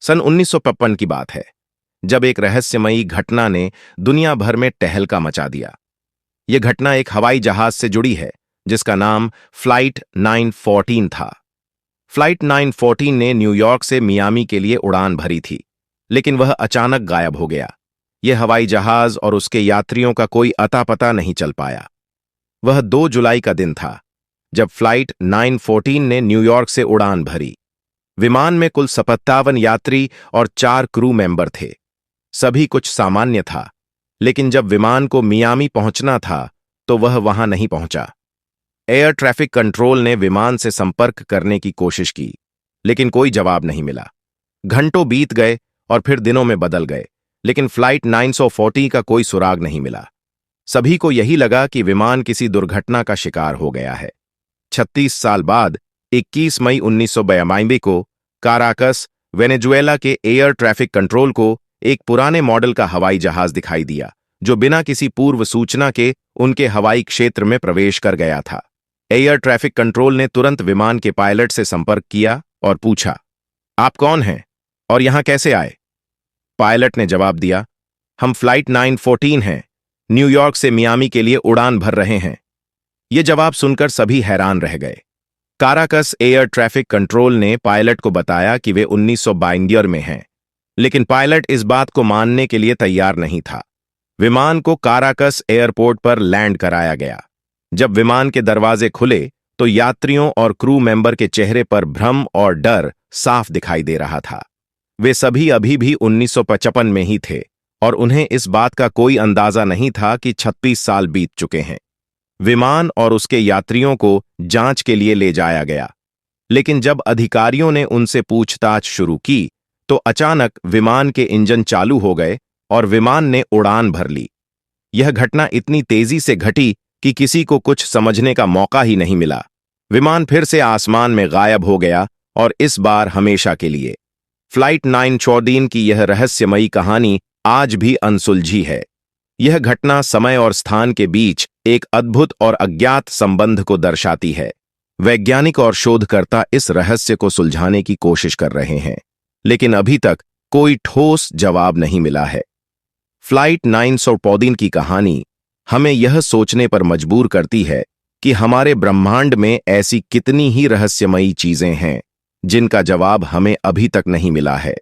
सन 1955 की बात है, जब एक रहस्यमयी घटना ने दुनिया भर में टहलका मचा दिया। यह घटना एक हवाई जहाज से जुड़ी है जिसका नाम फ्लाइट 914 था। फ्लाइट 914 ने न्यूयॉर्क से मियामी के लिए उड़ान भरी थी, लेकिन वह अचानक गायब हो गया। यह हवाई जहाज और उसके यात्रियों का कोई अता पता नहीं चल पाया। वह 2 जुलाई का दिन था जब फ्लाइट 914 ने न्यूयॉर्क से उड़ान भरी। विमान में कुल 57 यात्री और 4 क्रू मेंबर थे। सभी कुछ सामान्य था, लेकिन जब विमान को मियामी पहुंचना था तो वह वहां नहीं पहुंचा। एयर ट्रैफिक कंट्रोल ने विमान से संपर्क करने की कोशिश की, लेकिन कोई जवाब नहीं मिला। घंटों बीत गए और फिर दिनों में बदल गए, लेकिन फ्लाइट 940 का कोई सुराग नहीं मिला। सभी को यही लगा कि विमान किसी दुर्घटना का शिकार हो गया है। 36 साल बाद 21 मई 1992 को काराकस, वेनेजुएला के एयर ट्रैफिक कंट्रोल को एक पुराने मॉडल का हवाई जहाज दिखाई दिया, जो बिना किसी पूर्व सूचना के उनके हवाई क्षेत्र में प्रवेश कर गया था। एयर ट्रैफिक कंट्रोल ने तुरंत विमान के पायलट से संपर्क किया और पूछा, आप कौन हैं और यहां कैसे आए? पायलट ने जवाब दिया, हम फ्लाइट 914 हैं, न्यूयॉर्क से मियामी के लिए उड़ान भर रहे हैं। यह जवाब सुनकर सभी हैरान रह गए। काराकस एयर ट्रैफिक कंट्रोल ने पायलट को बताया कि वे 1992 में हैं, लेकिन पायलट इस बात को मानने के लिए तैयार नहीं था। विमान को काराकस एयरपोर्ट पर लैंड कराया गया। जब विमान के दरवाजे खुले तो यात्रियों और क्रू मेंबर के चेहरे पर भ्रम और डर साफ दिखाई दे रहा था। वे सभी अभी भी 1955 में ही थे और उन्हें इस बात का कोई अंदाजा नहीं था कि 36 साल बीत चुके हैं। विमान और उसके यात्रियों को जांच के लिए ले जाया गया, लेकिन जब अधिकारियों ने उनसे पूछताछ शुरू की तो अचानक विमान के इंजन चालू हो गए और विमान ने उड़ान भर ली। यह घटना इतनी तेजी से घटी कि किसी को कुछ समझने का मौका ही नहीं मिला। विमान फिर से आसमान में गायब हो गया और इस बार हमेशा के लिए। फ्लाइट 914 की यह रहस्यमयी कहानी आज भी अनसुलझी है। यह घटना समय और स्थान के बीच एक अद्भुत और अज्ञात संबंध को दर्शाती है। वैज्ञानिक और शोधकर्ता इस रहस्य को सुलझाने की कोशिश कर रहे हैं, लेकिन अभी तक कोई ठोस जवाब नहीं मिला है। फ्लाइट 914 की कहानी हमें यह सोचने पर मजबूर करती है कि हमारे ब्रह्मांड में ऐसी कितनी ही रहस्यमयी चीजें हैं जिनका जवाब हमें अभी तक नहीं मिला है।